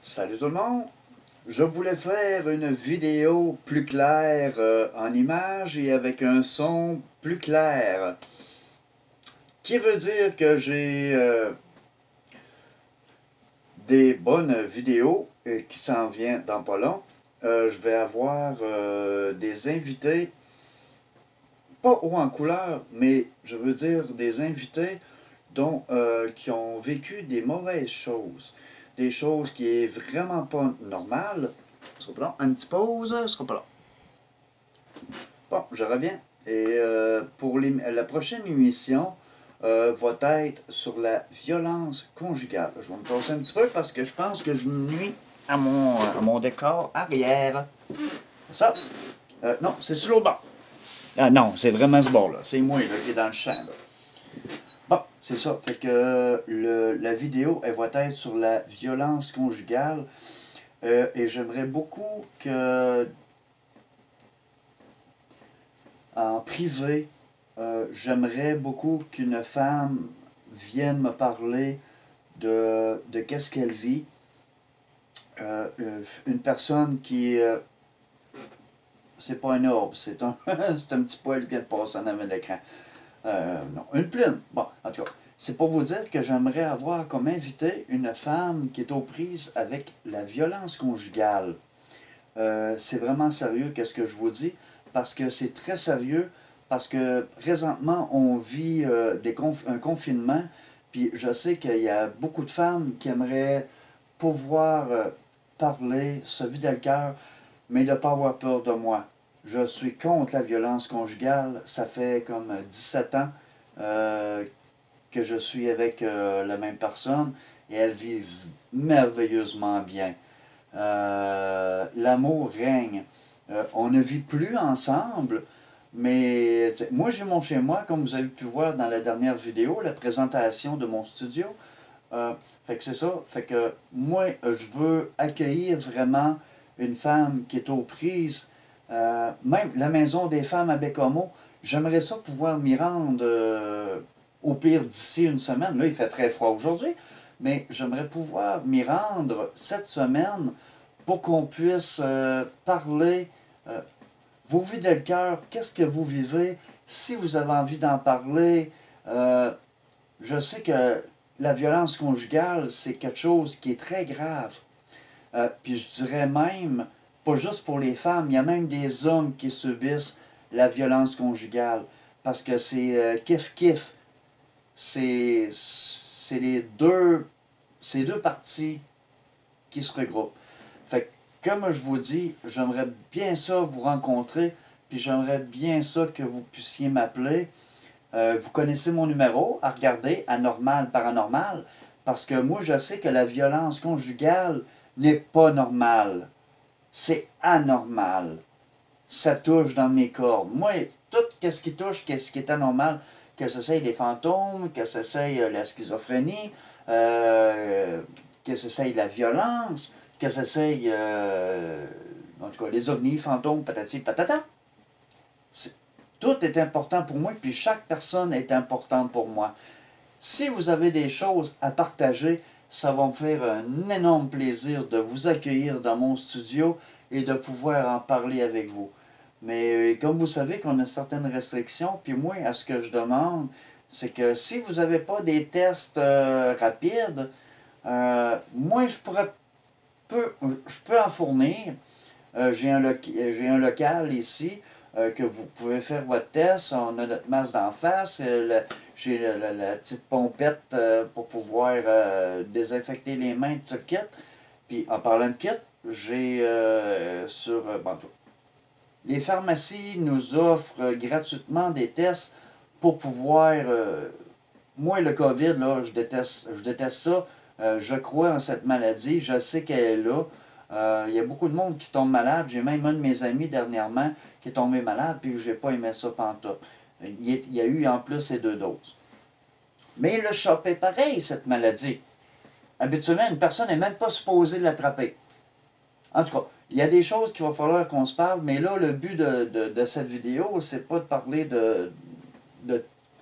Salut tout le monde! Je voulais faire une vidéo plus claire en images et avec un son plus clair. Qui veut dire que j'ai des bonnes vidéos qui s'en viennent dans pas long. Je vais avoir des invités, pas haut en couleur, mais je veux dire des invités qui ont vécu des mauvaises choses. Des choses qui est vraiment pas normales. Ce sera pas long. Un petit pause, ce sera pas long. Bon, je reviens. Et pour la prochaine émission va être sur la violence conjugale. Je vais me passer un petit peu parce que je pense que je me nuis à mon décor arrière. C'est ça? Non, c'est sur l'autre bord. Ah non, c'est vraiment ce bord-là. C'est moi là, qui est dans le champ. Là. Bon, c'est ça. Fait que la vidéo, elle va être sur la violence conjugale. Et j'aimerais beaucoup que, en privé, j'aimerais beaucoup qu'une femme vienne me parler de qu'est-ce qu'elle vit. Une personne qui... c'est pas un orbe, c'est un, c'est un petit poil qui vient de passer en avant de l'écran. Non, une plume. Bon, en tout cas, c'est pour vous dire que j'aimerais avoir comme invité une femme qui est aux prises avec la violence conjugale. C'est vraiment sérieux, qu'est-ce que je vous dis, parce que c'est très sérieux, parce que présentement, on vit un confinement, puis je sais qu'il y a beaucoup de femmes qui aimeraient pouvoir parler, se vider le cœur, mais de ne pas avoir peur de moi. Je suis contre la violence conjugale. Ça fait comme 17 ans que je suis avec la même personne et elles vivent merveilleusement bien. L'amour règne. On ne vit plus ensemble, mais moi j'ai mon chez moi, comme vous avez pu voir dans la dernière vidéo, la présentation de mon studio. Fait que c'est ça. Fait que moi, je veux accueillir vraiment une femme qui est aux prises. Même la maison des femmes à Bécomo, j'aimerais ça pouvoir m'y rendre au pire d'ici une semaine. Là, il fait très froid aujourd'hui, mais j'aimerais pouvoir m'y rendre cette semaine pour qu'on puisse parler. Vous videz le cœur, qu'est-ce que vous vivez? Si vous avez envie d'en parler, je sais que la violence conjugale, c'est quelque chose qui est très grave. Puis je dirais même, pas juste pour les femmes, il y a même des hommes qui subissent la violence conjugale. Parce que c'est kiff-kiff. C'est ces deux parties qui se regroupent. Fait que, comme je vous dis, j'aimerais bien ça vous rencontrer, puis j'aimerais bien ça que vous puissiez m'appeler. Vous connaissez mon numéro à regarder, anormal, paranormal, parce que moi, je sais que la violence conjugale n'est pas normale. C'est anormal. Ça touche dans mes cordes. Moi, tout ce qui touche, ce qui est anormal, que ce soit les fantômes, que ce soit la schizophrénie, que ce soit la violence, que ce soit, en tout cas, les ovnis, fantômes, patati, patata. Tout est important pour moi, puis chaque personne est importante pour moi. Si vous avez des choses à partager, ça va me faire un énorme plaisir de vous accueillir dans mon studio et de pouvoir en parler avec vous. Mais comme vous savez qu'on a certaines restrictions, puis moi, à ce que je demande, c'est que si vous n'avez pas des tests rapides, moi, je peux en fournir. J'ai un local ici que vous pouvez faire votre test. On a notre masque d'en face. J'ai la petite pompette pour pouvoir désinfecter les mains, tout le kit. Puis en parlant de kit, j'ai bon, les pharmacies nous offrent gratuitement des tests pour pouvoir... moi, le COVID, là, je déteste ça. Je crois en cette maladie. Je sais qu'elle est là. Il y a beaucoup de monde qui tombe malade. J'ai même un de mes amis dernièrement qui est tombé malade, puis je n'ai pas aimé ça pantoute. Il y a eu en plus ces 2 doses. Mais il l'a chopé pareil, cette maladie. Habituellement, une personne n'est même pas supposée l'attraper. En tout cas, il y a des choses qu'il va falloir qu'on se parle, mais là, le but de cette vidéo, c'est pas de parler de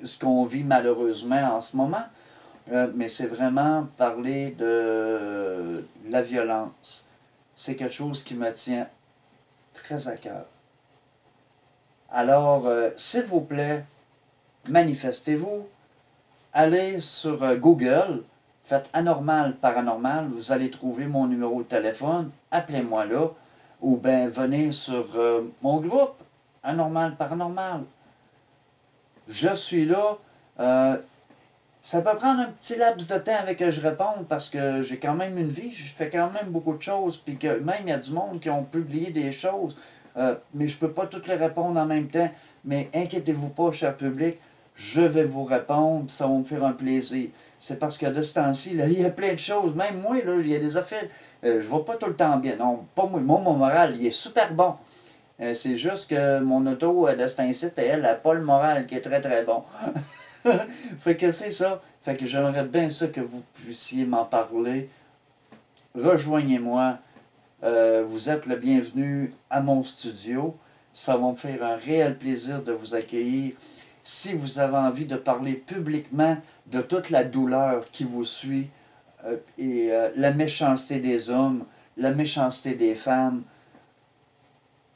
ce qu'on vit malheureusement en ce moment, mais c'est vraiment parler de la violence. C'est quelque chose qui me tient très à cœur. Alors, s'il vous plaît, manifestez-vous. Allez sur Google, faites anormal, paranormal, vous allez trouver mon numéro de téléphone, appelez-moi là, ou bien venez sur mon groupe, anormal, paranormal. Je suis là. Ça peut prendre un petit laps de temps avec que je réponde parce que j'ai quand même une vie, je fais quand même beaucoup de choses, puis que même il y a du monde qui ont publié des choses, mais je ne peux pas toutes les répondre en même temps. Mais inquiétez-vous pas, cher public, je vais vous répondre, ça va me faire un plaisir. C'est parce que de ce temps-ci, il y a plein de choses. Même moi, là, il y a des affaires, je ne vais pas tout le temps bien. Non, pas moi. Moi, mon moral, il est super bon. C'est juste que mon auto de ce temps-ci, elle n'a pas le moral qui est très très bon. Fait que c'est ça. Fait que j'aimerais bien ça que vous puissiez m'en parler. Rejoignez-moi. Vous êtes le bienvenu à mon studio. Ça va me faire un réel plaisir de vous accueillir. Si vous avez envie de parler publiquement de toute la douleur qui vous suit et la méchanceté des hommes, la méchanceté des femmes,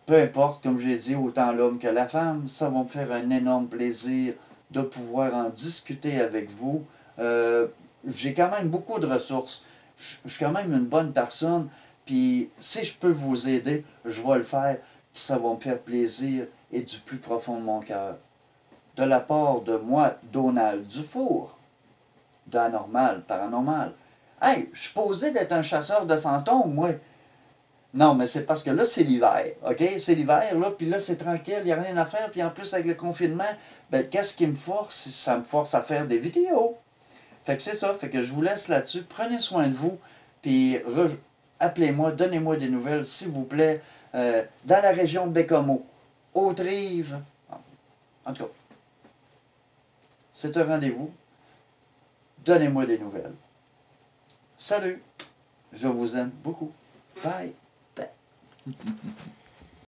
peu importe, comme j'ai dit, autant l'homme que la femme, ça va me faire un énorme plaisir de pouvoir en discuter avec vous. J'ai quand même beaucoup de ressources. Je suis quand même une bonne personne. Puis si je peux vous aider, je vais le faire. Puis ça va me faire plaisir et du plus profond de mon cœur. De la part de moi, Donald Dufour, d'Anormal, Paranormal. Hey, je suis posé d'être un chasseur de fantômes, moi. Non, mais c'est parce que là, c'est l'hiver, OK? C'est l'hiver, là, puis là, c'est tranquille, il n'y a rien à faire. Puis en plus, avec le confinement, ben, qu'est-ce qui me force? Ça me force à faire des vidéos. Fait que c'est ça, fait que je vous laisse là-dessus. Prenez soin de vous, puis appelez-moi, donnez-moi des nouvelles, s'il vous plaît, dans la région de Bécomo, Haute-Rive. En tout cas, c'est un rendez-vous. Donnez-moi des nouvelles. Salut, je vous aime beaucoup. Bye. Bye.